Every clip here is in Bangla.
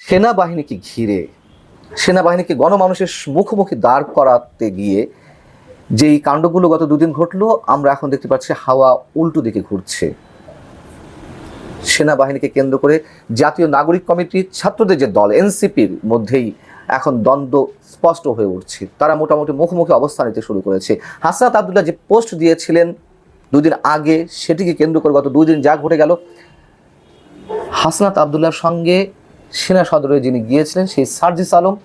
সেনাবাহিনীকে ঘিরে সেনাবাহিনীকে গণমানুষের মুখোমুখি দাঁড় করাতে গিয়ে যেই কাণ্ডগুলো গত দুদিন ঘটলো, আমরা এখন দেখতে পাচ্ছি হাওয়া উল্টো দিকে ঘুরছে। সেনাবাহিনীকে কেন্দ্র করে জাতীয় নাগরিক কমিটির ছাত্রদের যে দল এনসিপির মধ্যেই এখন দ্বন্দ্ব স্পষ্ট হয়ে উঠছে। তারা মোটামুটি মুখোমুখি অবস্থান নিতে শুরু করেছে। হাসনাত আব্দুল্লাহ যে পোস্ট দিয়েছিলেন দুদিন আগে, সেটিকে কেন্দ্র করে গত দুই দিন যা ঘটে গেল, হাসনাত আব্দুল্লাহর সঙ্গে সেনা সদরে যিনি গিয়েছিলেন সেই সার্জিস আলম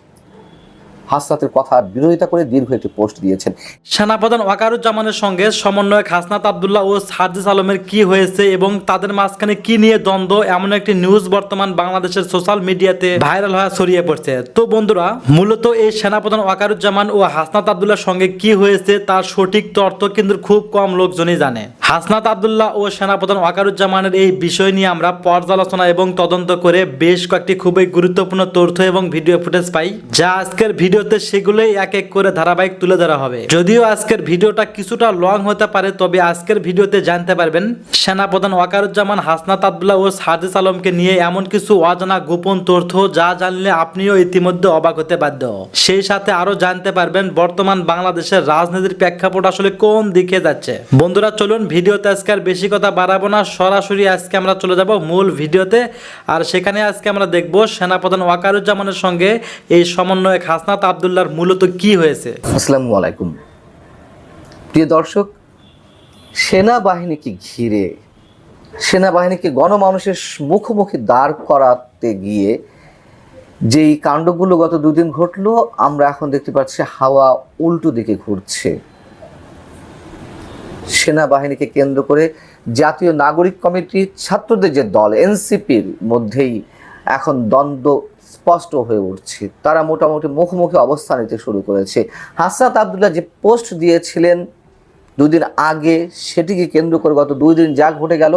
হাসনাতের কথার বিরোধিতা করে দীর্ঘ একটি পোস্ট দিয়েছেন। সেনাপ্রধান ওয়াকারুজ্জামানের সঙ্গে সমন্বয়ক হাসনাত আব্দুল্লাহ ও সার্জিস আলমের কি হয়েছে এবং তাদের মাঝখানে কি নিয়ে দ্বন্দ্ব, এমন একটি নিউজ বর্তমান বাংলাদেশের সোশ্যাল মিডিয়াতে ভাইরাল হয়ে ছড়িয়ে পড়ছে। তো বন্ধুরা, মূলত এই সেনাপ্রধান ওয়াকারুজ্জামান ও হাসনাত আব্দুল্লাহর সঙ্গে কি হয়েছে তার সঠিক তথ্য কিন্তু খুব কম লোকজনই জানে। হাসনাত আব্দুল্লাহ ও সেনাপ্রধান ওয়াকারুজ্জামানের এই বিষয় নিয়ে আমরা পর্যালোচনা এবং তদন্ত করে বেশ কয়েকটি খুবই গুরুত্বপূর্ণ তথ্য এবং ভিডিও ফুটেজ পাই, যা আজকের ভিডিওতে সেগুলোই এক এক করে ধারাবাহিক তুলে ধরা হবে। যদিও আজকের ভিডিওটা কিছুটা লং হতে পারে, তবে আজকের ভিডিওতে জানতে পারবেন সেনাপ্রধান ওয়াকারুজ্জামান, হাসনাত আব্দুল্লাহ ও সার্জিস আলমকে নিয়ে এমন কিছু অজানা গোপন তথ্য যা জানলে আপনিও ইতিমধ্যে অবাক হতে বাধ্য। সেই সাথে আরো জানতে পারবেন বর্তমান বাংলাদেশের রাজনীতির প্রেক্ষাপট আসলে কোন দিকে যাচ্ছে। বন্ধুরা চলুন, ভিডিওতে আজকে আর বেশি কথা বাড়াবো না, সরাসরি আজকে আমরা চলে যাব মূল ভিডিওতে। আর সেখানে আজকে আমরা দেখব সেনাপ্রধান ওয়াকারুজ্জামানের সঙ্গে এই সমন্বয়ক হাসনাত আব্দুল্লাহর মূলত কি হয়েছে। আসসালামু আলাইকুম প্রিয় দর্শক, সেনাবাহিনীকে ঘিরে সেনাবাহিনীকে গণমানুষের মুখোমুখি দাঁড় করাতে গিয়ে যেই কাণ্ডগুলো গত দুদিন ঘটলো, আমরা এখন দেখতে পাচ্ছি হাওয়া উল্টো দিকে ঘুরছে। সেনাবাহিনীকে কেন্দ্র করে জাতীয় নাগরিক কমিটির ছাত্রদের যে দল এনসিপির মধ্যেই এখন দ্বন্দ্ব স্পষ্ট হয়ে উঠছে। তারা মোটামুটি মুখোমুখি অবস্থান নিতে শুরু করেছে। হাসনাত আব্দুল্লাহ যে পোস্ট দিয়েছিলেন দুদিন আগে, সেটিকে কেন্দ্র করে গত দুই দিন যা ঘটে গেল,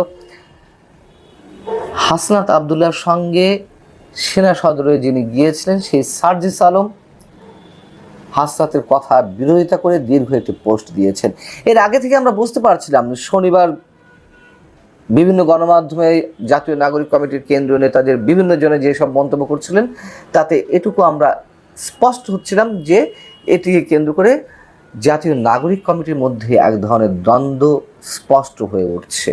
হাসনাত আব্দুল্লাহর সঙ্গে সেনা সদরে যিনি গিয়েছিলেন সেই সার্জিস আলম হাসনাতের কথা বিরোধিতা করে দীর্ঘ একটি পোস্ট দিয়েছেন। এর আগে থেকে আমরা বুঝতে পারছিলাম শনিবার বিভিন্ন গণমাধ্যমে জাতীয় নাগরিক কমিটির কেন্দ্রীয় নেতাদের বিভিন্ন জনে যেসব মন্তব্য করছিলেন, তাতে এটুকু আমরা স্পষ্ট হচ্ছিলাম যে এটিকে কেন্দ্র করে জাতীয় নাগরিক কমিটির মধ্যে এক ধরনের দ্বন্দ্ব স্পষ্ট হয়ে উঠছে।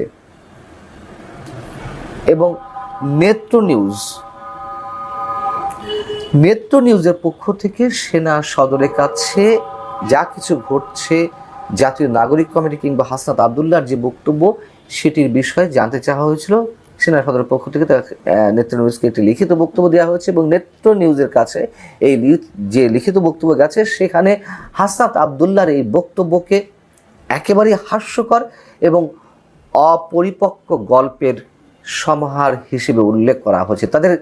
এবং নেত্র নিউজের পক্ষ থেকে সেনা সদরের কাছে যা কিছু ঘটছে, জাতীয় নাগরিক কমিটি কিংবা হাসনাত আব্দুল্লাহর যে বক্তব্য, সেটির বিষয়ে জানতে চাওয়া হয়েছিল। সেনা সদরের পক্ষ থেকে নেত্র নিউজকে একটি লিখিত বক্তব্য দেওয়া হয়েছে এবং নেত্র নিউজের কাছে এই যে লিখিত বক্তব্য গেছে, সেখানে হাসনাত আব্দুল্লাহর এই বক্তব্যকে একেবারেই হাস্যকর এবং অপরিপক্ক গল্পের সমাহার হিসেবে উল্লেখ করা হয়েছে। তাদের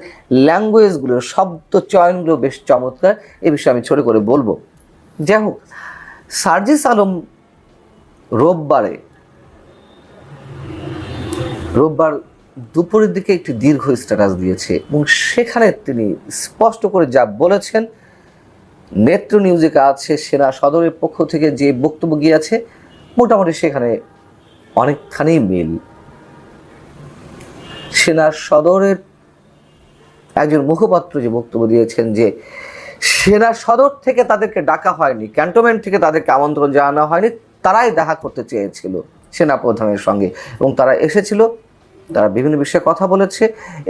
ল্যাঙ্গুয়েজগুলোর শব্দ চয়নগুলো বেশ চমৎকার, এ বিষয়ে আমি ছোট করে বলবো। যাই হোক, সার্জিস আলম রোববার দুপুরের দিকে একটি দীর্ঘ স্ট্যাটাস দিয়েছে এবং সেখানে তিনি স্পষ্ট করে যা বলেছেন, নেত্র নিউজে আছে সেনা সদরের পক্ষ থেকে যে বক্তব্য গিয়েছে, মোটামুটি সেখানে অনেকখানি মিল। সেনা সদরের একজন মুখপাত্র যে বক্তব্য দিয়েছেন যে সেনা সদর থেকে তাদেরকে ডাকা হয়নি, ক্যান্টনমেন্ট থেকে তাদেরকে আমন্ত্রণ জানানো হয়নি, তারাই দেখা করতে চেয়েছিল সেনা প্রধানের সঙ্গে এবং তারা এসেছিল, তারা বিভিন্ন বিষয়ে কথা বলেছে।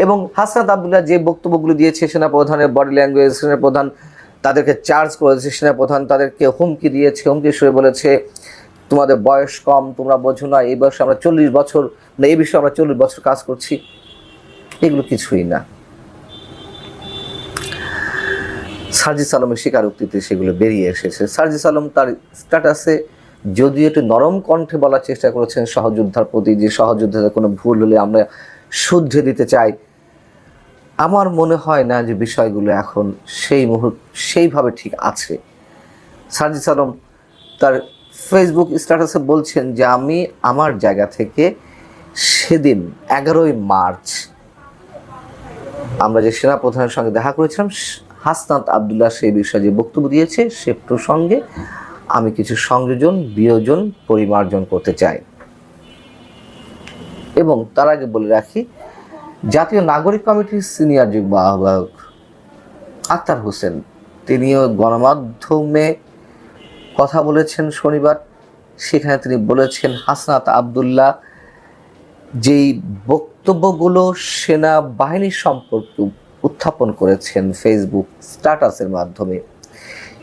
এবং হাসনাত আব্দুল্লাহ যে বক্তব্যগুলো দিয়েছে, সেনা প্রধানের বডি ল্যাঙ্গুয়েজ, সেনা প্রধান তাদেরকে চার্জ করেছে, সেনা প্রধান তাদেরকে হুমকি দিয়েছে, হুমকি শুয়ে বলেছে তোমাদের বয়স কম, তোমরা বোঝো না, এই বয়সে আমরা 40 বছর, মানে এই বিষয়ে আমরা 40 বছর কাজ করছি, এগুলো কিছুই না। সার্জিস আলমের স্বীকারোক্তিতে সেগুলো বেরিয়ে এসেছে। সার্জিস আলম তার স্ট্যাটাসে যদিও একটু নরম কণ্ঠে বলার চেষ্টা করেছেন সহযোদ্ধার প্রতি, যে সহযোদ্ধাদের কোনো ভুল হলে আমরা শুধরে দিতে চাই, আমার মনে হয় না যে বিষয়গুলো এখন সেইভাবে ঠিক আছে। সার্জিস আলম তার ফেসবুক স্ট্যাটাসে বলছেন যে আমি আমার জায়গা থেকে সেদিন 11ই মার্চ আমরা যে সেনা প্রধানের সঙ্গে দেখা করেছিলাম, হাসনাত আব্দুল্লাহ সেই বিষয়ে যে বক্তব্য দিয়েছে সে প্রসঙ্গে আমি কিছু সংযোজন বিয়োজন পরিমার্জন করতে চাই। এবং তার আগে বলে রাখি, জাতীয় নাগরিক কমিটির সিনিয়র যুগ্ম আহ্বায়ক আক্তার হোসেন, তিনিও গণমাধ্যমে কথা বলেছেন শনিবার। সেখানে তিনি বলেছেন হাসনাত আব্দুল্লাহ যেই বক্তব্যগুলো সেনাবাহিনীর সম্পর্কে উত্থাপন করেছেন ফেসবুক স্ট্যাটাসের মাধ্যমে,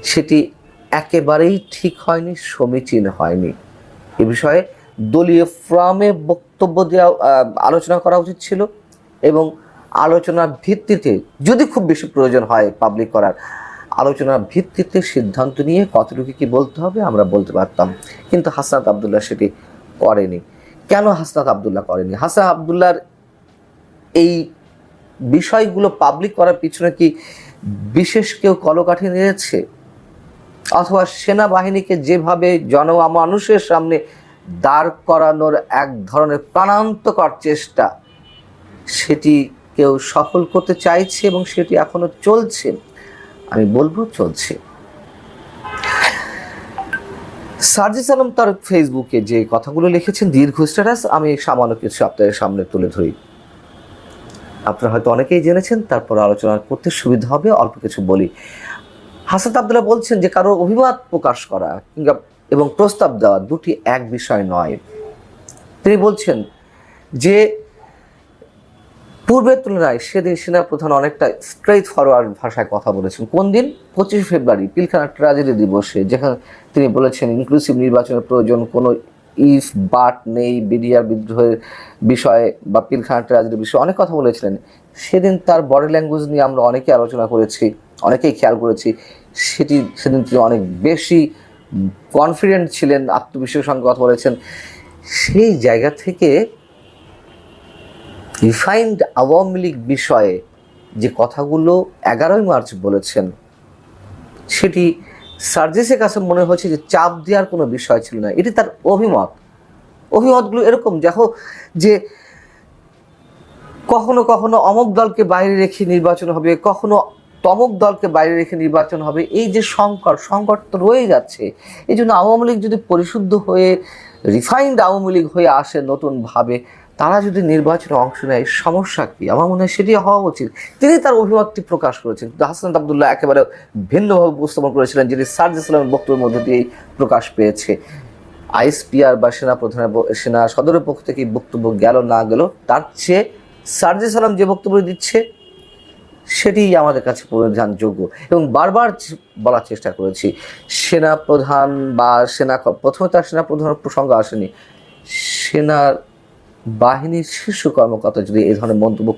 সেটি একেবারেই ঠিক হয়নি, সমীচীন হয়নি। এ বিষয়ে দলীয় ফোরামে বক্তব্য দেওয়া আলোচনা করা উচিত ছিল এবং আলোচনার ভিত্তিতে যদি খুব বেশি প্রয়োজন হয় পাবলিক করার, আলোচনার ভিত্তিতে সিদ্ধান্ত নিয়ে কতটুকু কি বলতে হবে আমরা বলতে পারতাম। কিন্তু হাসনাত আব্দুল্লাহ সেটি করেনি। কেন হাসনাত আব্দুল্লাহ করেনি? হাসনাত আব্দুল্লাহর এই বিষয়গুলো পাবলিক করার পিছনে কি বিশেষ কেউ কলকাঠি নিয়েছে, অথবা সেনাবাহিনীকে যেভাবে জনমানুষের সামনে দাঁড় করানোর এক ধরনের প্রাণান্তকর চেষ্টা, সেটি কেউ সফল করতে চাইছে এবং সেটি এখনো চলছে? আমি বলবো চলছে। সার্জিস আলম তার ফেসবুকে যে কথাগুলো লিখেছেন, দীর্ঘ স্ট্যাটাস, আমি সামান্য কিছু আপনাদের সামনে তুলে ধরি। আপনারা হয়তো অনেকেই জেনেছেন, তারপর আলোচনা করতে সুবিধা হবে, অল্প কিছু বলি। হাসনাত আব্দুল্লাহ বলছেন যে কারো অভিমত প্রকাশ করা কিংবা এবং প্রস্তাব দেওয়া দুটি এক বিষয় নয়। তিনি বলছেন যে পূর্বের তুলনায় সেদিন সেনাপ্রধান অনেকটা স্ট্রেইট ফরওয়ার্ড ভাষায় কথা বলেছেন। কোন দিন? 25 ফেব্রুয়ারি, পিলখানা ট্র্যাজেডি দিবসে, যেখানে তিনি বলেছেন ইনক্লুসিভ নির্বাচনের প্রয়োজন, কোনো ইফ বাট নেই বিডিআর বিদ্রোহের বিষয়ে বা পিলখানা ট্র্যাজেডির বিষয়ে অনেক কথা বলেছিলেন। সেদিন তার বডি ল্যাঙ্গুয়েজ নিয়ে আমরা অনেকেই আলোচনা করেছি, অনেকেই খেয়াল করেছি। সেদিন তিনি অনেক বেশি কনফিডেন্ট ছিলেন, আত্মবিশ্বাসের সঙ্গে কথা বলেছেন। সেই জায়গা থেকে রিফাইন্ড আওয়ামী লীগ বিষয়ে যে কথাগুলো 11 মার্চ বলেছেন, সেটি সার্জিসের কাছে মনে হয়েছে যে চাপ দেওয়ার কোনো বিষয় ছিল না, এটি তার অভিমতগুলো এরকম দেখো যে কখনো কখনো অমুক দলকে বাইরে রেখে নির্বাচন হবে, কখনো তমুক দলকে বাইরে রেখে নির্বাচন হবে। এই যে সংকট তো রয়ে যাচ্ছে। এই জন্য আওয়ামী লীগ যদি পরিশুদ্ধ হয়ে রিফাইন্ড আওয়ামী লীগ হয়ে আসে নতুনভাবে, তারা যদি নির্বাচনে অংশ নেয়, সমস্যা কি? আমার মনে হয় সেটি হওয়া উচিত। তিনি তার অভিমতটি প্রকাশ করেছেন, কিন্তু হাসনাত আব্দুল্লাহ একেবারে ভিন্নভাবে উপস্থাপন করেছিলেন, যেটি সার্জিস আলমের বক্তব্যের মধ্যে দিয়েই প্রকাশ পেয়েছে। আইএসপিআর বা সেনা সদরের পক্ষ থেকে বক্তব্য গেল না গেল, তার চেয়ে সার্জিস আলম যে বক্তব্য দিচ্ছে সেটি আমাদের কাছে পরিধানযোগ্য। এবং বারবার বলার চেষ্টা করেছি, সেনাপ্রধান বা প্রথমে তার সেনাপ্রধানের প্রসঙ্গ আসেনি, সেনার বাহিনীর শীর্ষ কর্মকর্তা যদি এই ধরনের মন্তব্য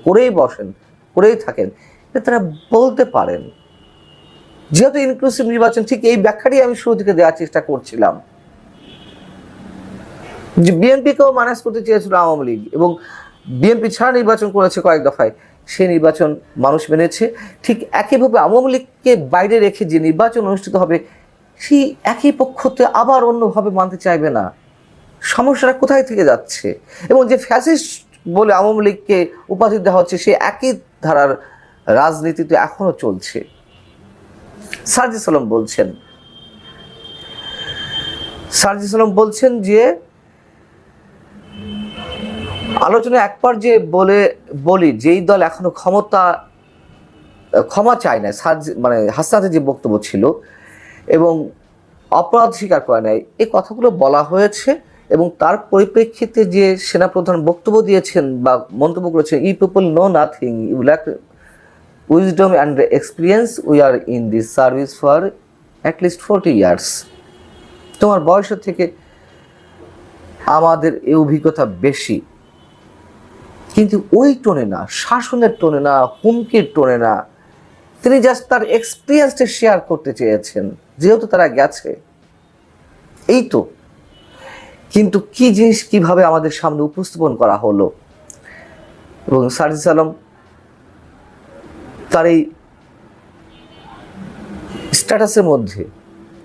করেই থাকেন, তারা বলতে পারেন। যেহেতু ইনক্লুসিভ নির্বাচন, ঠিক এই ব্যাখ্যাটি আমি শুরু থেকে দেওয়ার চেষ্টা করছিলাম যে বিএনপিকেও ম্যানেজ করতে চেয়েছিল আওয়ামী লীগ, এবং বিএনপি ছাড়া নির্বাচন করেছে কয়েক দফায়, সেই নির্বাচন মানুষ মেনেছে। ঠিক একইভাবে আওয়ামী লীগকে বাইরে রেখে যে নির্বাচন অনুষ্ঠিত হবে, সেই একই পক্ষতে আবার অন্যভাবে মানতে চাইবে না। সমস্যাটা কোথায় থেকে যাচ্ছে? এবং যে ফ্যাসিস্ট বলে আওয়ামী লীগকে উপাধি দেওয়া হচ্ছে, সে একই ধারার রাজনীতিতে এখনো চলছে। সার্জিস আলম বলছেন যে আলোচনা একবার যে বলি যেই দল এখনো ক্ষমা চায় না, হাসনাতের যে বক্তব্য ছিল এবং অপরাধ স্বীকার করে নাই, এই কথাগুলো বলা হয়েছে। এবং তার পরিপ্রেক্ষিতে যে সেনাপ্রধান বক্তব্য দিয়েছেন বা মন্তব্য করেছেন, you people know nothing, you lack wisdom and experience, we are in this service for at least 40 years. তোমার বয়সের থেকে আমাদের এই অভিজ্ঞতা বেশি। কিন্তু ওই টোনে না, শাসনের টোনে না, হুমকির টোনে না, তিনি জাস্ট তার এক্সপিরিয়েন্সটা শেয়ার করতে চেয়েছেন, যেহেতু তারা গেছে। এই তো। কিন্তু কি জিনিস কিভাবে আমাদের সামনে উপস্থাপন করা হলো। এবং সার্জিস আলম তার এই স্ট্যাটাসের মধ্যে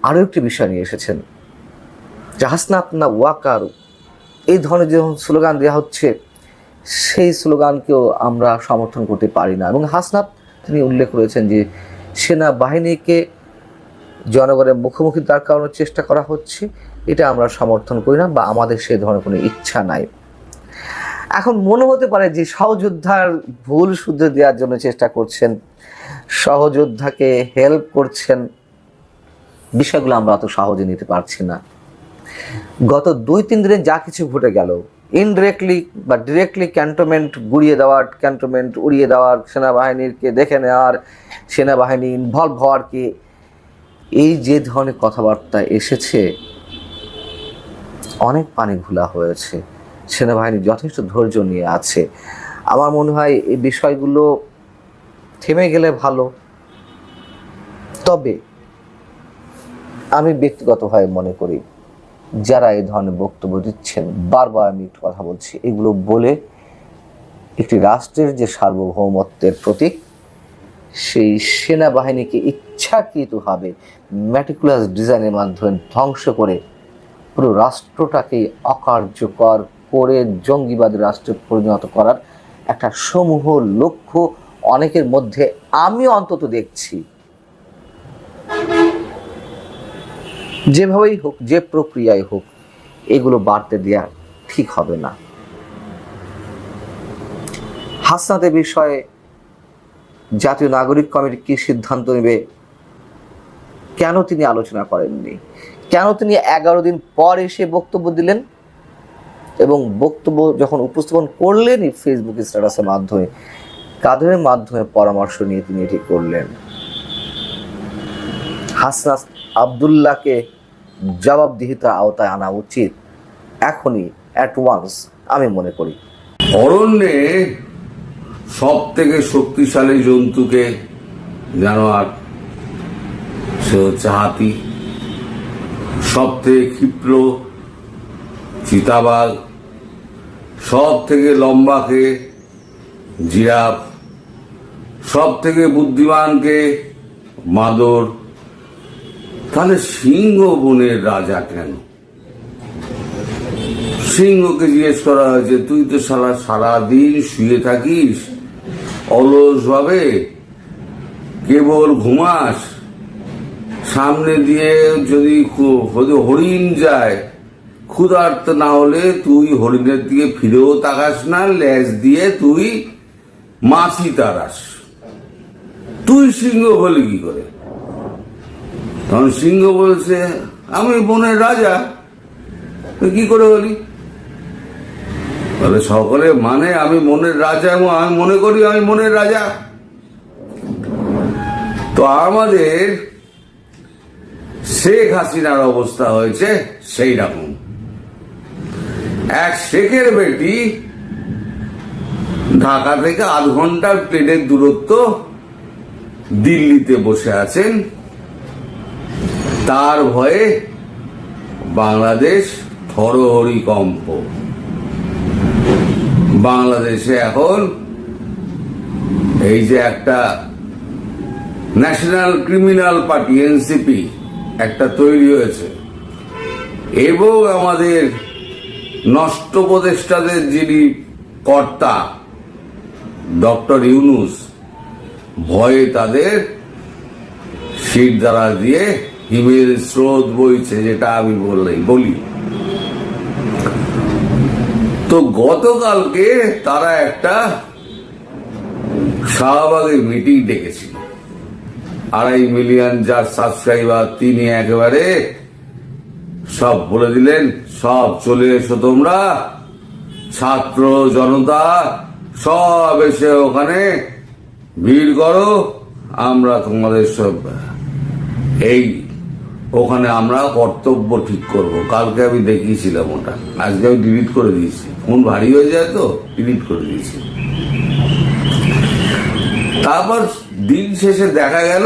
আরও একটি বিষয় নিয়ে এসেছেন, যে হাসনাত না ওয়াকার, এই ধরনের যে স্লোগান দেওয়া হচ্ছে, সেই স্লোগানকেও আমরা সমর্থন করতে পারি না। এবং হাসনাত তিনি উল্লেখ করেছেন যে সেনাবাহিনীকে জনগণের মুখোমুখি দাঁড় করানোর চেষ্টা করা হচ্ছে, এটা আমরা সমর্থন করি না বা আমাদের সে ধরনের কোনো ইচ্ছা নাই। এখন মনে হতে পারে যে সহযোদ্ধার ভুল শুধরে দেওয়ার জন্য চেষ্টা করছেন, সহযোদ্ধাকে হেল্প করছেন। বিষয়গুলো আমরা অত সহজে নিতে পারছি না। গত 2-3 দিনে যা কিছু ঘটে গেল, ইনডিরেক্টলি বা ডিরেক্টলি ক্যান্টনমেন্ট গুড়িয়ে দেওয়ার, ক্যান্টনমেন্ট উড়িয়ে দেওয়ার, সেনাবাহিনীকে দেখে নেওয়ার, সেনাবাহিনী ইনভলভ হওয়ার, কি এই যে ধরনের কথাবার্তা এসেছে, অনেক পানি ঘোলা হয়েছে। সেনাবাহিনী যথেষ্ট ধৈর্য নিয়ে আছে। আমার মনে হয় এই বিষয়গুলো থেমে গেলে ভালো। তবে আমি ব্যক্তিগতভাবে মনে করি যারা এই ধরনের বক্তব্য দিচ্ছেন, বারবার আমি একটু কথা বলছি, এগুলো বলে একটি রাষ্ট্রের যে সার্বভৌমত্বের প্রতীক সেই সেনাবাহিনীকে ইচ্ছাকৃতভাবে ম্যাটিকুলাস ডিজাইনের মাধ্যমে ধ্বংস করে পুরো রাষ্ট্রটাকে অকার্যকর করে জঙ্গিবাদী রাষ্ট্রে পরিণত করার একটা সমূহ লক্ষ্য অনেকের মধ্যে আমি অন্তত দেখছি। যেভাবেই হোক, যে প্রক্রিয়ায় হোক, এগুলো বাড়তে দেওয়া ঠিক হবে না। হাসনাতের বিষয়ে জাতীয় নাগরিক কমিটি কি সিদ্ধান্ত নেবে, কেন তিনি আলোচনা করেননি, কেন তিনি 11 দিন পর এসে বক্তব্য দিলেন, এবং বক্তব্য যখন উপস্থাপন করলেনই ফেসবুক স্ট্যাটাসের মাধ্যমে, কাদের মাধ্যমে পরামর্শ নিয়ে তিনি এটি করলেন। হাসনাত আব্দুল্লাহকে জবাবদিহিতার আওতায় আনা উচিত এখনই, অ্যাট ওয়ান্স, আমি মনে করি। অরণ্যে সব থেকে শক্তিশালী জন্তুকে জানোয়ার সে হচ্ছে হাতি, সব থেকে ক্ষিপ্র চিতাবাঘ, সব থেকে লম্বাকে জিরাফ, সব থেকে বুদ্ধিমানকে বাঁদর। তাহলে সিংহ বনের রাজা কেন? সিংহকে জিজ্ঞেস করা হয়েছে, তুই তো সারাদিন শুয়ে থাকিস, অলস ভাবে কেবল ঘুমাস, সামনে দিয়ে যদি হরিণ যায়, ক্ষুধার্ত না হলে তুই হরিণের দিকে ফিরেও তাকাস না, লেজ দিয়ে তুই মাছি তাড়াস, তুই সিংহ হলি কি করে? তখন সিংহ বলছে, আমি বনের রাজা। কি করে হলি? বলে, সকলে মানে আমি মনের রাজা, এবং আমি মনে করি আমি মনের রাজা। তো আমাদের শেখ হাসিনার অবস্থা হয়েছে সেই রকম। এক শেখের বেটি ঢাকা থেকে 8 ঘন্টার প্লেনের দূরত্ব দিল্লিতে বসে আছেন, তার ভয়ে বাংলাদেশ থরহরিকম্প। বাংলাদেশে এখন এই যে একটা ন্যাশনাল ক্রিমিনাল পার্টি এনসিপি একটা তৈরি হয়েছে, এবং আমাদের নষ্ট উপদেষ্টাদের যিনি কর্তা ডক্টর ইউনূস, ভয়ে তাদের শির দ্বারা দিয়ে হিমেল স্রোত বইছে, যেটা আমি বলি। তো গতকালকে তারা একটা শাহবাগের মিটিং ডেকেছিল। 2.5 মিলিয়ন যার সাবস্ক্রাইবার, তিনি একেবারে সব বলে দিলেন, সব চলে এসো তোমরা, ছাত্র জনতা সব এসে ওখানে ভিড় করো, আমরা তোমাদের সব এই ওখানে আমরা কর্তব্য ঠিক করব। কালকে আমি দেখিয়েছিলাম ওটা, আজকে আমি ডিলিট করে দিয়েছি, ফোন ভারী হয়ে যায় তো ডিলিট করে দিয়েছি। তারপর দিন শেষে দেখা গেল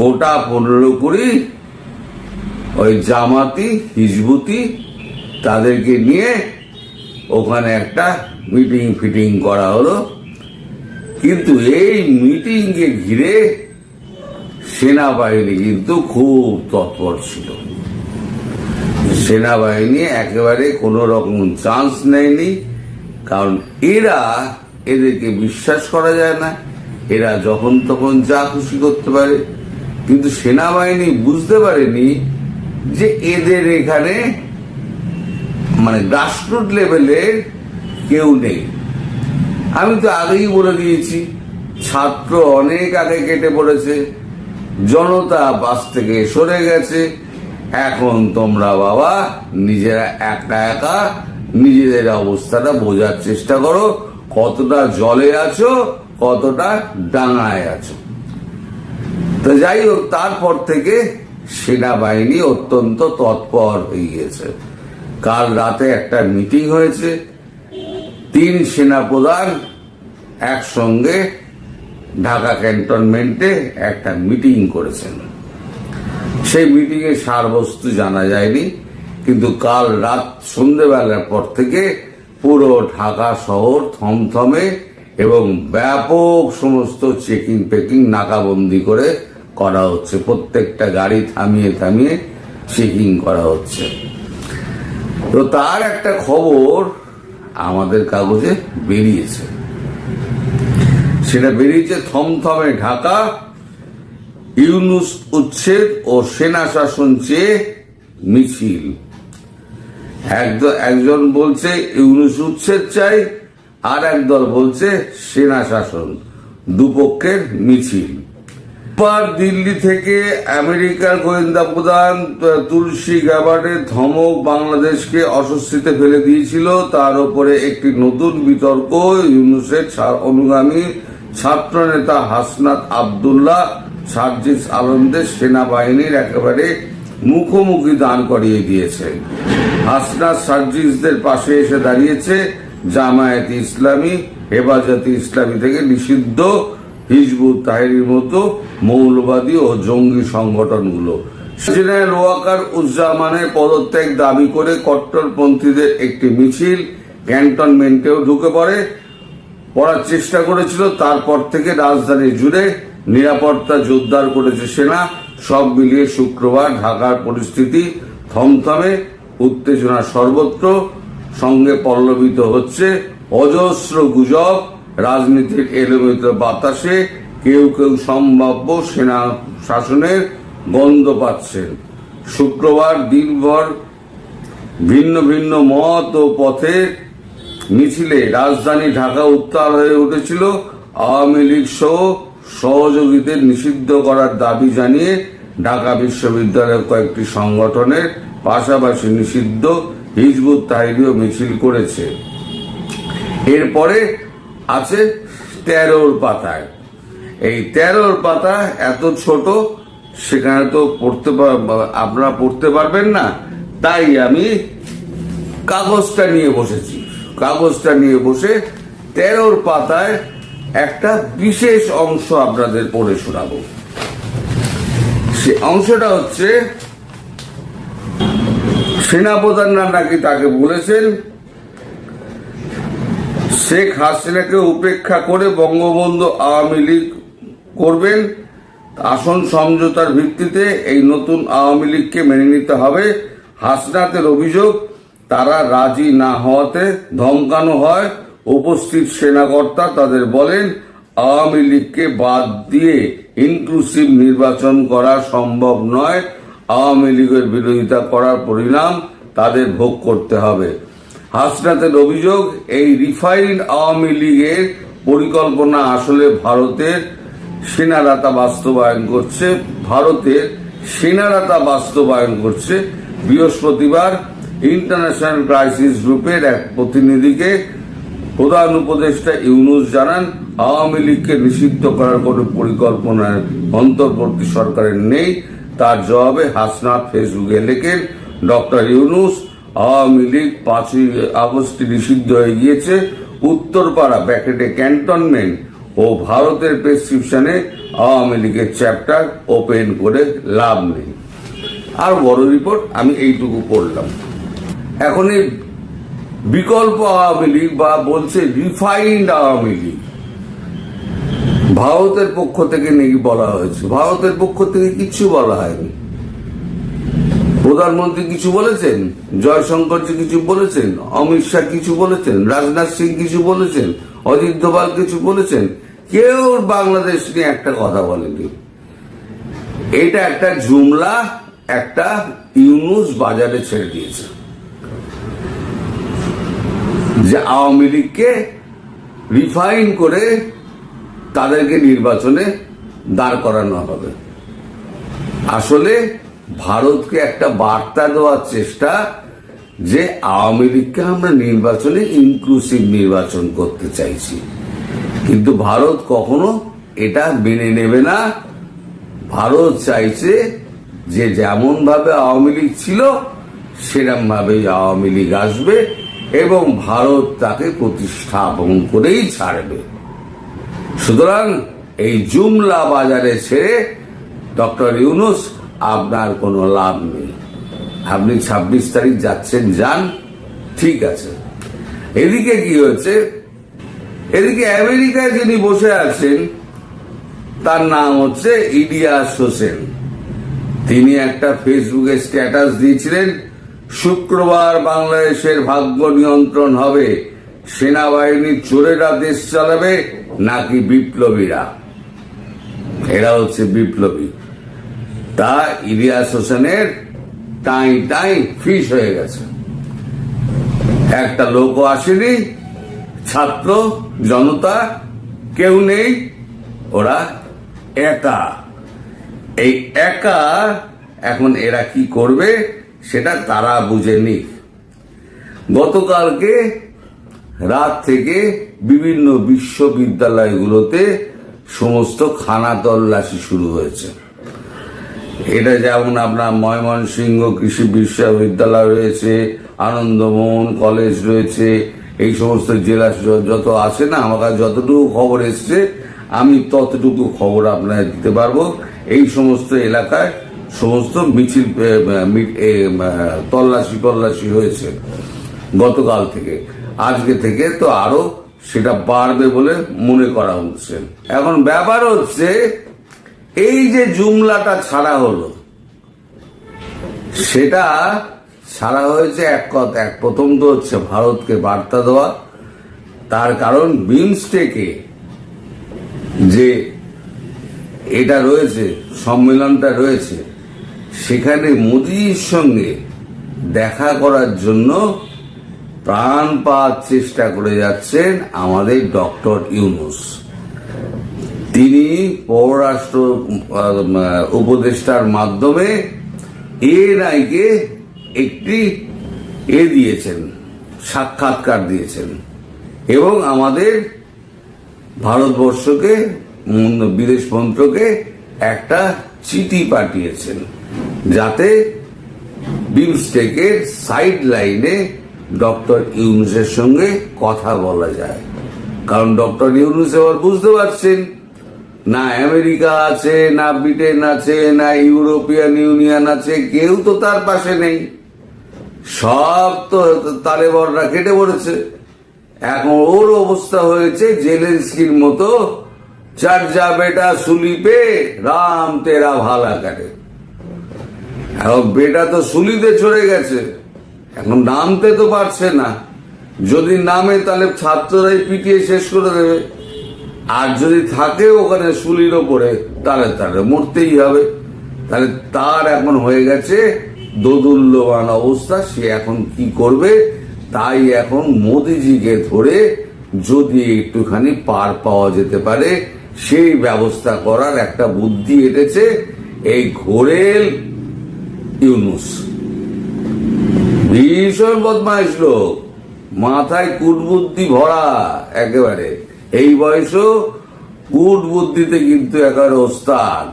গোটা 15-20 ওই জামাতি হিজবুতি তাদেরকে নিয়ে ওখানে একটা মিটিং ফিটিং করা হলো। কিন্তু এই মিটিংকে ঘিরে সেনাবাহিনী কিন্তু খুব তৎপর ছিল। সেনাবাহিনী একেবারে কোনো রকম চান্স নেয়নি, কারণ এদেরকে বিশ্বাস করা যায় না, এরা যখন তখন যা খুশি করতে পারে। কিন্তু সেনাবাহিনী বুঝতে পারেনি যে এদের এখানে মানে গ্রাসরুট লেভেলে কেউ নেই। আমি তো আগেই বলে দিয়েছি, ছাত্র অনেক আগে কেটে পড়েছে, জনতা বাস থেকে সরে গেছে। এখন তোমরা বাবা নিজেরা একা একা নিজেদের অবস্থাটা বোঝার চেষ্টা করো, কতটা জলে আছো, কতটা ডাঙায় আছো। তো যাই হোক, তারপর থেকে সেনাবাহিনী অত্যন্ত তৎপর হয়ে গিয়েছে। কাল রাতে একটা মিটিং হয়েছে, 3 সেনাপ্রধান একসঙ্গে ঢাকা ক্যান্টনমেন্টে একটা মিটিং করেছেন। সেই মিটিং এর সারবস্তু জানা যায়নি, কিন্তু কাল রাত সন্ধ্যেবেলার পর থেকে পুরো ঢাকা শহর থমথমে এবং ব্যাপক সমস্ত চেকিং পেকিং নাকাবন্দি করে করা হচ্ছে। প্রত্যেকটা গাড়ি থামিয়ে থামিয়ে চেকিং করা হচ্ছে। তো তার একটা খবর আমাদের কাগজে বেরিয়েছে, সেটা বেরিয়েছে থমথমে ঢাকা, ইউনূস উচ্ছেদ ও সেনা শাসন চেয়ে মিছিল। একজন বলছে ইউনূস উচ্ছেদ চাই, আর একদল বলছে সেনা শাসন, দুপক্ষের মিছিল। দিল্লি থেকে আমেরিকার গোয়েন্দা প্রধান তুলসী গ্যাবার্ডের ধমক বাংলাদেশকে অস্বস্তিতে ফেলে দিয়েছিল। তার উপরে একটি নতুন বিতর্ক, ইউনূসের অনুগামী ছাত্র নেতা হাসনাত আব্দুল্লাহ সার্জিস আলমদের সেনাবাহিনীর একেবারে মুখোমুখি দাঁড় করিয়ে দিয়েছে। হাসনাত সার্জিসদের পাশে এসে দাঁড়িয়েছে জামায়াতে ইসলামী, হেফাজতে ইসলামী থেকে নিষিদ্ধ হিজবুত তাহরির মতো মৌলবাদী ও জঙ্গি সংগঠনগুলো। জেনারেল ওয়াকার উজ্জামানের পদত্যাগ দাবি করে কট্টরপন্থীদের একটি মিছিল ক্যান্টনমেন্টেও ঢুকে পড়ার চেষ্টা করেছিল। তারপর থেকে রাজধানী জুড়ে নিরাপত্তা জোরদার করেছে সেনা। সব মিলিয়ে শুক্রবার ঢাকার পরিস্থিতি থমথমে, উত্তেজনা সর্বত্র, সঙ্গে পল্লবিত হচ্ছে অজস্র গুজব। রাজনীতির এলোমেলো বাতাসে কেউ কেউ সম্ভাব্য সেনা শাসনের গন্ধ পাচ্ছেন। শুক্রবার দিনভর ভিন্ন ভিন্ন মত ও পথে মিছিলে রাজধানী ঢাকা উত্তাল হয়ে উঠেছিল। আওয়ামী লীগ সহ সহযোগীদের নিষিদ্ধ করার দাবি জানিয়ে ঢাকা বিশ্ববিদ্যালয়ের কয়েকটি সংগঠনের পাশাপাশি নিষিদ্ধ হিজবুত তাহরিরও মিছিল করেছে। এরপরে আছে 13 পাতায়। এই 13 পাতা এত ছোট, সেখানে তো আপনারা পড়তে পারবেন না, তাই আমি কাগজটা নিয়ে বসেছি। কাগজটা নিয়ে বসে 13 পাতায় একটা বিশেষ অংশ আপনাদের পড়ে শোনাবো। সে অংশটা হচ্ছে, সেনাপ্রধানরা নাকি তাকে বলেছেন শেখ হাসিনাকে উপেক্ষা করে বঙ্গবন্ধু আওয়ামী লীগ করবেন। আসন সমঝোতার ভিত্তিতে এই নতুন আওয়ামী লীগকে মেনে নিতে হবে। হাসনাতের অভিযোগ, তারা রাজি না হওয়াতে ধমকানো হয়। উপস্থিত সেনাকর্তা তাদের বলেন আওয়ামী লীগকে বাদ দিয়ে ইনক্লুসিভ নির্বাচন করা সম্ভব নয়। আওয়ামী লীগের বিরোধিতা করার পরিণাম তাদের ভোগ করতে হবে। হাসনাতের অভিযোগ, এই রিফাইন্ড আওয়ামী লীগের পরিকল্পনা আসলে ভারতের সেনারা তা বাস্তবায়ন করছে। বৃহস্পতিবার ইন্টারন্যাশনাল ক্রাইসিস গ্রুপের এক প্রতিনিধিকে প্রধান উপদেষ্টা ইউনূস জানান আওয়ামী লীগকে নিষিদ্ধ করার কোনো পরিকল্পনা অন্তর্বর্তী সরকারের নেই। তার জবাবে হাসনাত ফেসবুকে লেখেন, ডক্টর ইউনূস, আওয়ামী লীগ 5ই আগস্ট নিষিদ্ধ হয়ে গিয়েছে। উত্তরপাড়া ক্যান্টনমেন্ট ও ভারতের প্রেসক্রিপশনে আওয়ামী লীগের চ্যাপ্টার ওপেন করে লাভ নেই। আর বড় রিপোর্ট আমি এইটুকু পড়লাম। এখন এই বিকল্প আওয়ামী লীগ বা বলছে রিফাইন্ড আওয়ামী লীগ, ভারতের পক্ষ থেকে নাকি বলা হয়েছে। ভারতের পক্ষ থেকে কিছু বলা হয়নি। প্রধানমন্ত্রী কিছু বলেছেন, জয়শঙ্করজি কিছু বলেছেন, অমিত শাহ কিছু বলেছেন, রাজনাথ সিং কিছু বলেছেন, অজিত দোভাল কিছু বলেছেন, কেউ বাংলাদেশ নিয়ে একটা কথা বলেনি। এটা একটা জুমলা, একটা ইউনূস বাজারে ছেড়ে দিয়েছে। যে আওয়ামী লীগকে রিফাইন করে তাদেরকে নির্বাচনে দাঁড় করানো হবে। আসলে ভারতকে একটা বার্তা দেওয়ার চেষ্টা যে আওয়ামী লীগকে আমরা নির্বাচনে ইনক্লুসিভ নির্বাচন করতে চাইছি, কিন্তু ভারত কখনো এটা মেনে নেবে না। ভারত চাইছে যে যেমন ভাবে আওয়ামী লীগ ছিল সেরকম ভাবে আওয়ামী লীগ আসবে এবং ভারত তাকে প্রতিস্থাপন করেই ছাড়বে। সুতরাং এই জুমলা বাজারে ছেড়ে ডক্টর ইউনূস আপনার কোনো লাভ নেই। আপনি 26 তারিখ যাচ্ছেন, যান, ঠিক আছে। এদিকে কি হচ্ছে, এদিকে আমেরিকায় যিনি বসে আছেন তার নাম হচ্ছে ইলিয়াস হোসেন। তিনি একটা ফেসবুকে স্ট্যাটাস দিয়েছিলেন, শুক্রবার বাংলাদেশের ভাগ্য নিয়ন্ত্রণ হবে, সেনাবাহিনীর চোরেরা দেশ চালাবে নাকি বিপ্লবীরা। এরা হচ্ছে বিপ্লবী। তা ইলিয়াস হোসেনের টাই টাই ফিস হয়ে গেছে। একটা লোকও আসেনি, ছাত্র জনতা কেউ নেই, ওরা একা। এই একা এখন এরা কি করবে সেটা তারা বুঝেনি। গতকালকে রাত থেকে বিভিন্ন বিশ্ববিদ্যালয়গুলোতে সমস্ত খানা তল্লাশি শুরু হয়েছে। এটা যেমন আপনার ময়মনসিংহ কৃষি বিশ্ববিদ্যালয় রয়েছে, আনন্দমোহন কলেজ রয়েছে, এই সমস্ত জেলা যত আছে না, আমার কাছে যতটুকু খবর এসছে আমি ততটুকু খবর আপনাদের দিতে পারবো। এই সমস্ত এলাকায় সমস্ত মিছিল তল্লাশি হয়েছে গতকাল থেকে। আজকে থেকে তো আরো সেটা বাড়বে বলে মনে করা হচ্ছে। এখন ব্যাপার হচ্ছে এই যে জুমলাটা ছাড়া হলো, সেটা ছাড়া হয়েছে এক প্রথম তো হচ্ছে ভারতকে বার্তা দেওয়া। তার কারণ বিমস্টেকে যে এটা রয়েছে, সম্মেলনটা রয়েছে, সেখানে মোদির সঙ্গে দেখা করার জন্য প্রাণপাত চেষ্টা করে যাচ্ছেন আমাদের ডক্টর ইউনূস। তিনি পররাষ্ট্র উপদেষ্টার মাধ্যমে এনআইকে একটি দিয়েছেন, সাক্ষাৎকার দিয়েছেন এবং আমাদের ভারতবর্ষকে বিদেশ মন্ত্রকে একটা চিঠি পাঠিয়েছেন যাতে বিমস্টেকের সাইড লাইনে ডক্টর ইউনূসের সঙ্গে কথা বলা যায়। কারণ ডক্টর ইউনূস এবার বুঝতে পারছেন না আমেরিকা আছে, না ব্রিটেন আছে, না ইউরোপিয়ান ইউনিয়ন আছে, কেউ তো তার পাশে নেই, সব তো তালেবানরা কেটে পড়েছে। এখন ওর অবস্থা হয়েছে জেলেনস্কির মতো, চার যা বেটা সুলি পে রাম তেরা ভালা কাটে। এখন বেটা তো সুলিতে চড়ে গেছে, এখন নামতে তো পারছে না। যদি নামে তাহলে ছাত্ররাই পিটিয়ে শেষ করে দেবে, আর যদি থাকে ওখানে সুলির ওপরে তাহলে মরতেই হবে। তাহলে তার এখন হয়ে গেছে দোদুল্যমান অবস্থা। সে এখন কি করবে, তাই এখন মোদিজিকে ধরে যদি একটুখানি পার পাওয়া যেতে পারে সেই ব্যবস্থা করার একটা বুদ্ধি এঁটেছে এই ঘোরেল ইউনূস। ভীষণ বদমাইশ লোক, মাথায় কুটবুদ্ধি ভরা একেবারে। এই বয়সও কুটবুদ্ধিতে কিন্তু একেবারে ওস্তাদ।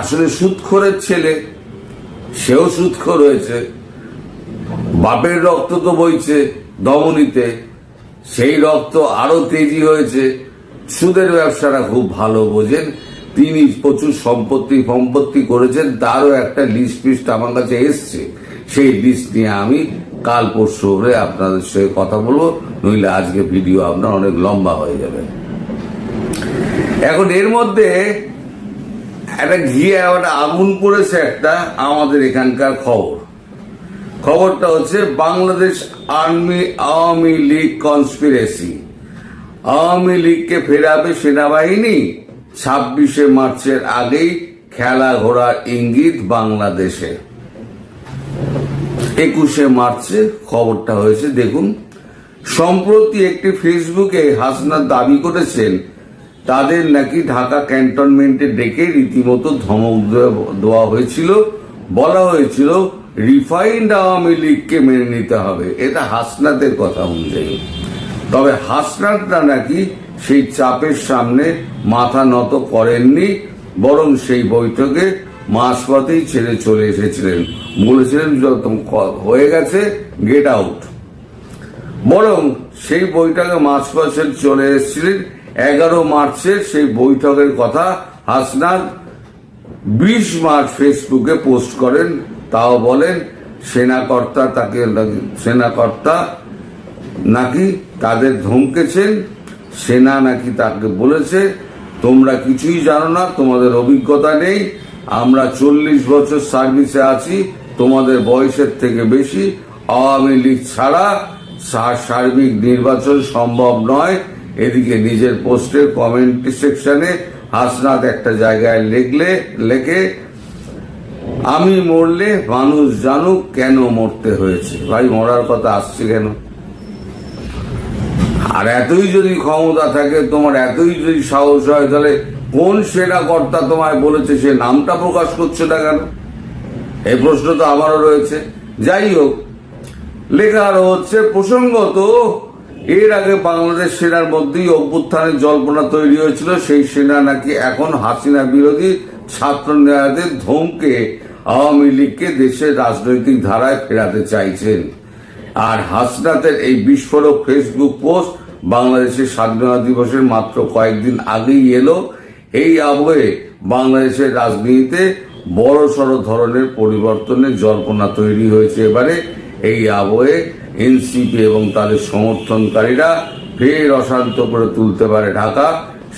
আসলে সুদখোরের ছেলে, সেও সুদখোর হয়েছে, বাপের রক্ত তো বইছে ধমনীতে, সেই রক্ত আরো তেজি হয়েছে। সুদের ব্যবসাটা খুব ভালো বোঝেন তিনি, প্রচুর সম্পত্তি করেছেন, তারও একটা লিস্ট ফিস্ট আমার কাছে এসছে। সেই লিস্ট নিয়ে আমি কাল পরশু করে আপনাদের সঙ্গে কথা বলবো, নইলে আজকে ভিডিও আপনার অনেক লম্বা হয়ে যাবে। এখন এর মধ্যে একটা একটা আগুন পড়েছে একটা আমাদের এখানকার খবরটা হচ্ছে বাংলাদেশ আওয়ামী লীগ কনস্পিরেসি। আওয়ামী লীগকে ফেরাবে সেনাবাহিনী, 26শে মার্চের আগেই খেলা ঘোড়ার ইঙ্গিত বাংলাদেশে। 21শে মার্চে খবরটা হয়েছে, দেখুন সম্প্রতি একটি ফেসবুকে হাসনাত দাবি করেছেন তাদের নাকি ঢাকা ক্যান্টনমেন্টে ডেকে রীতিমতো ধমক দেওয়া হয়েছিল, বলা হয়েছিল রিফাইন্ড আওয়ামী লীগকে মেনে নিতে হবে। এটা হাসনাতের কথা অনুযায়ী। তবে হাসনাতরা নাকি সেই চাপের সামনে মাথা নত করেননি, বরং সেই বৈঠকে মাঝপথেই ছেড়ে চলে এসেছিলেন, বলেছিলেন যত হয়ে গেছে গেট আউট। বরং সেই বৈঠকে মাঝপথে চলে এসেছিলেন। 11 মার্চের সেই বৈঠকের কথা হাসনাত 20 মার্চ ফেসবুকে পোস্ট করেন। তাও বলেন সেনাকর্তা নাকি তাদের ধমকেছেন, সেনা নাকি তাকে বলেছে তোমরা কিছুই জানো না, তোমাদের অভিজ্ঞতা নেই, আমরা 40 বছর সার্ভিসে আছি, তোমাদের বয়সের থেকে বেশি, আওয়ামী লীগ ছাড়া সার্বিক নির্বাচন সম্ভব নয়। এদিকে নিজের পোস্টের কমেন্ট সেকশনে হাসনাত একটা জায়গায় লেখে আমি মরলে মানুষ জানুক কেন মরতে হয়েছে। ভাই, মরার কথা আসছে কেন? আর এতই যদি ক্ষমতা থাকে, তোমার এতই যদি সাহস হয়, তাহলে কোন সেনাকর্তা তোমায় বলেছে সে নামটা প্রকাশ করছে না কেন? এই প্রশ্ন তো আমারও রয়েছে। যাই হোক, লেখা আরো হচ্ছে প্রসঙ্গত এর আগে বাংলাদেশ সেনার মধ্যেই অভ্যুত্থানের জল্পনা তৈরি হয়েছিল। সেই সেনা নাকি এখন হাসিনা বিরোধী ছাত্র নেতাদের ধমকে আওয়ামী লীগকে দেশের রাজনৈতিক ধারায় ফেরাতে চাইছেন। আর হাসনাতের এই বিস্ফোরক ফেসবুক পোস্ট বাংলাদেশের স্বাধীনতা দিবসের মাত্র কয়েকদিন আগেই এলো। এই আবহে বাংলাদেশের রাজনীতিতে বড়সড় ধরনের পরিবর্তনের জল্পনা তৈরি হয়েছে এবারে। এই আবহে এনসিপি এবং তাদের সমর্থনকারীরা ফের অশান্ত করে তুলতে পারে ঢাকা।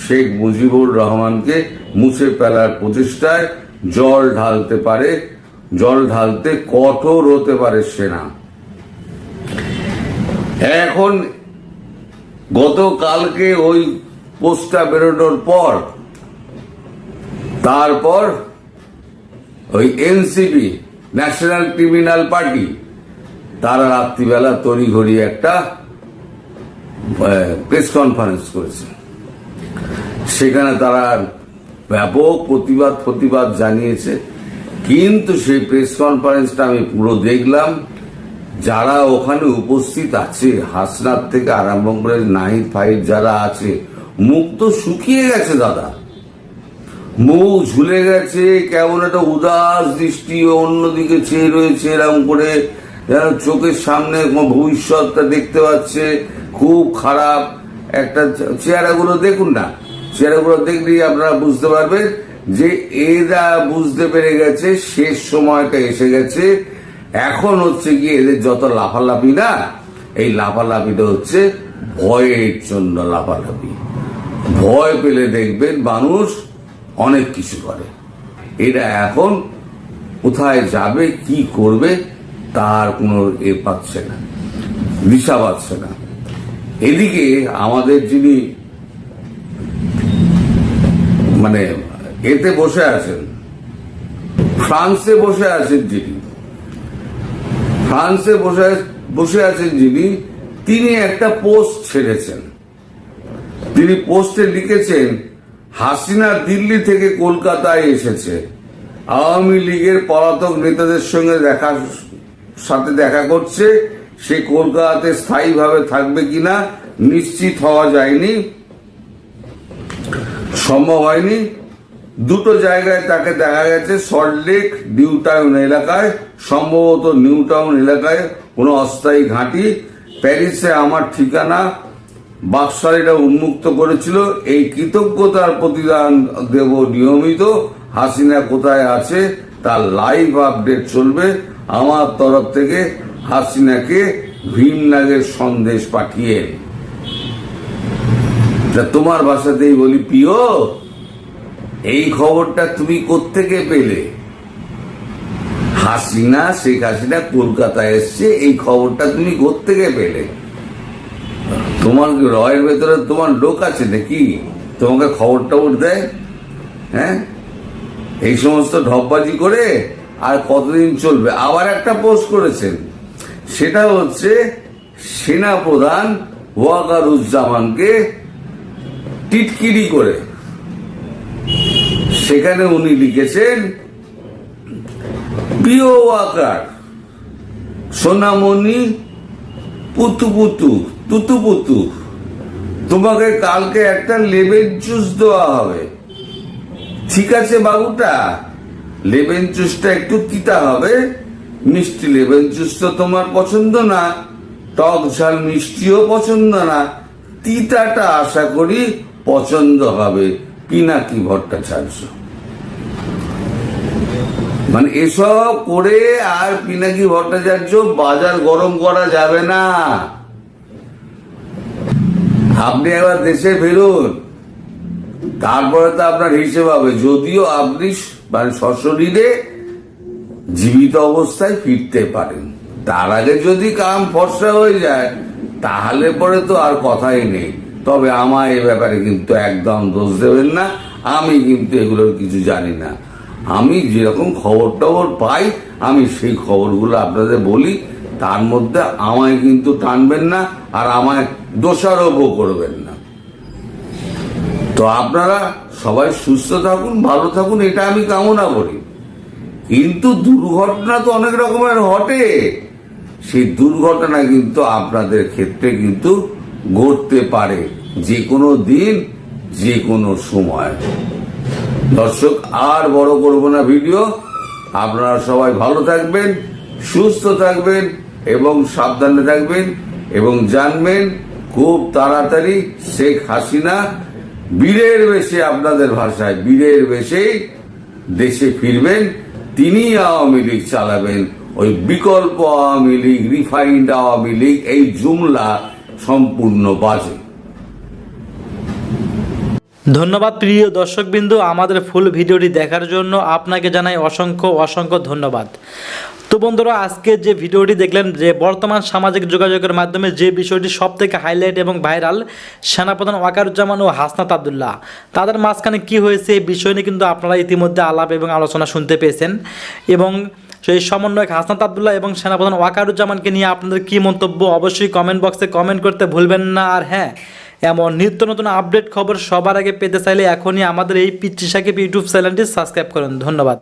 শেখ মুজিবুর রহমানকে মুছে ফেলার প্রচেষ্টায় জল ঢালতে কঠোর হতে পারে সেনা। এখন গতকালকে ওই পোস্টটা বেরোনোর পর তারপর ওই এনসিপি ন্যাশনাল ক্রিমিনাল পার্টি তারা রাত্রিবেলা তড়িঘড়ি একটা প্রেস কনফারেন্স করেছে। সেখানে তারা ব্যাপক প্রতিবাদ জানিয়েছে। কিন্তু সেই প্রেস কনফারেন্সটা আমি পুরো দেখলাম। যারা ওখানে উপস্থিত আছে, হাসনাত থেকে আরম্ভ করে নাহিদ ফাহিদ যারা আছে, মুখ তো শুকিয়ে গেছে দাদা, মুখ ঝুলে গেছে, কেমন একটা উদাস দৃষ্টি অন্যদিকে চেয়ে রয়েছে, এরকম করে যেন চোখের সামনে ভবিষ্যৎটা দেখতে পাচ্ছে। খুব খারাপ একটা। চেহারাগুলো দেখুন না, চেহারাগুলো দেখলেই আপনারা বুঝতে পারবেন যে এরা বুঝতে পেরে গেছে শেষ সময়টা এসে গেছে। এখন হচ্ছে কি এদের যত লাফালাফি না, এই লাফালাফিটা হচ্ছে ভয়ের জন্য লাফালাফি। ভয় পেলে দেখবেন মানুষ অনেক কিছু করে। এরা এখন কোথায় যাবে, কি করবে তার কোনো পাচ্ছে না, দিশা পাচ্ছে না। এদিকে আমাদের যিনি মানে এতে বসে আছেন, ফ্রান্সে বসে আছেন যিনি, তিনি একটা পোস্ট ছেড়েছেন। তিনি পোস্টে লিখেছেন হাসিনা দিল্লি থেকে কলকাতায় এসেছে, আওয়ামী লীগের পলাতক নেতাদের সঙ্গে দেখা করছে। সে কলকাতাতে স্থায়ীভাবে থাকবে কিনা নিশ্চিত হওয়া যায়নি, সম্ভব হয়নি। দুটো জায়গায় তাকে দেখা গেছে, সল্টলেক নিউ টাউন এলাকায়, সম্ভবত নিউ টাউন এলাকায় কোনো অস্থায়ী ঘাঁটি। প্যারিসে আমার ঠিকানা বাকশালীরা উন্মুক্ত করেছিল। এই কৃতজ্ঞতার প্রতিদান দেব নিয়মিত। হাসিনা কোথায় আছে তার লাইভ আপডেট চলবে আমার তরফ থেকে। হাসিনাকে ভীমনাগের সন্দেশ পাঠিয়ে। তোমার ভাষাতেই বলি, প্রিয়, এই খবরটা তুমি কোত্থেকে পেলে? শেখ হাসিনা কলকাতায় এসছে, এই খবরটা তুমি কোত্থেকে পেলে? তোমার রয়ের ভেতরে তোমার লোক আছে নাকি তোমাকে খবর টবর দেয়? হ্যাঁ, এই সমস্ত ঢপবাজি করে আর কতদিন চলবে? আবার একটা পোস্ট করেছেন, সেটা হচ্ছে সেনাপ্রধান ওয়াকারুজ্জামানকে টিটকিরি করে। সেখানে উনি লিখেছেন, প্রিয় ওয়াকার, সোনামণি, পুতু পুতু তুতু পুতু, তোমাকে কালকে একটা লেমন জুস দেওয়া হবে। ঠিক আছে বাবুটা, লেমন জুসটা একটু তিতা হবে। মিষ্টি লেমন জুস তো তোমার পছন্দ না, টক ঝাল মিষ্টিও পছন্দ না, তিতাটা আশা করি পছন্দ হবে। পিনাকি ভট্টাচার্য। মানে এসব করে আর পিনাকি ভট্টাচার্য বাজার গরম করা যাবে না। আপনি একবার দেশে ফেরুন, তারপরে তো আপনার হিসেব হবে। যদিও আপনি মানে সশরীরে জীবিত অবস্থায় ফিরতে পারেন, তার আগে যদি কাম ফর্সা হয়ে যায় তাহলে পরে তো আর কথাই নেই। তবে আমায় এ ব্যাপারে কিন্তু একদম দোষ দেবেন না, আমি কিন্তু এগুলোর কিছু জানি না। আমি যেরকম খবর টবর পাই আমি সেই খবরগুলো আপনাদের বলি, তার মধ্যে আমায় কিন্তু টানবেন না আর আমায় দোষারোপও করবেন না। তো আপনারা সবাই সুস্থ থাকুন, ভালো থাকুন, এটা আমি কামনা করি। কিন্তু দুর্ঘটনা তো অনেক রকমের ঘটে, সেই দুর্ঘটনা কিন্তু আপনাদের ক্ষেত্রে কিন্তু ঘটতে পারে যে কোনো দিন, যে কোনো সময়। দর্শক, আর বড় করব না ভিডিও। আপনারা সবাই ভালো থাকবেন, সুস্থ থাকবেন এবং সাবধানে থাকবেন, এবং জানবেন খুব তাড়াতাড়ি শেখ হাসিনা বীরের বেশে, আপনাদের ভাষায় বীরের বেশে দেশে ফিরবেন। তিনি আওয়ামী লীগ চালাবেন। ওই বিকল্প আওয়ামী লীগ, রিফাইন্ড আওয়ামী লীগ, এই জুমলা সম্পূর্ণ বাজে। ধন্যবাদ প্রিয় দর্শকবৃন্দ, আমাদের ফুল ভিডিওটি দেখার জন্য আপনাকে জানাই অসংখ্য অসংখ্য ধন্যবাদ। তো বন্ধুরা, আজকে যে ভিডিওটি দেখলেন, যে বর্তমান সামাজিক যোগাযোগের মাধ্যমে যে বিষয়টি সব থেকে হাইলাইট এবং ভাইরাল, সেনাপ্রধান ওয়াকারুজ্জামান ও হাসনাত আবদুল্লাহ, তাদের মাঝখানে কি হয়েছে এই বিষয় নিয়ে কিন্তু আপনারা ইতিমধ্যে আলাপ এবং আলোচনা শুনতে পেয়েছেন। এবং সেই সমন্বয়ক হাসনাত আবদুল্লাহ এবং সেনাপ্রধান ওয়াকারুজ্জামানকে নিয়ে আপনাদের কি মন্তব্য অবশ্যই কমেন্ট বক্সে কমেন্ট করতে ভুলবেন না। আর হ্যাঁ, এমন নিত্য নতুন আপডেট খবর সবার আগে পেতে চাইলে এখনই আমাদের এই পিচ্চি সাকিব ইউটিউব চ্যানেলটি সাবস্ক্রাইব করুন। ধন্যবাদ।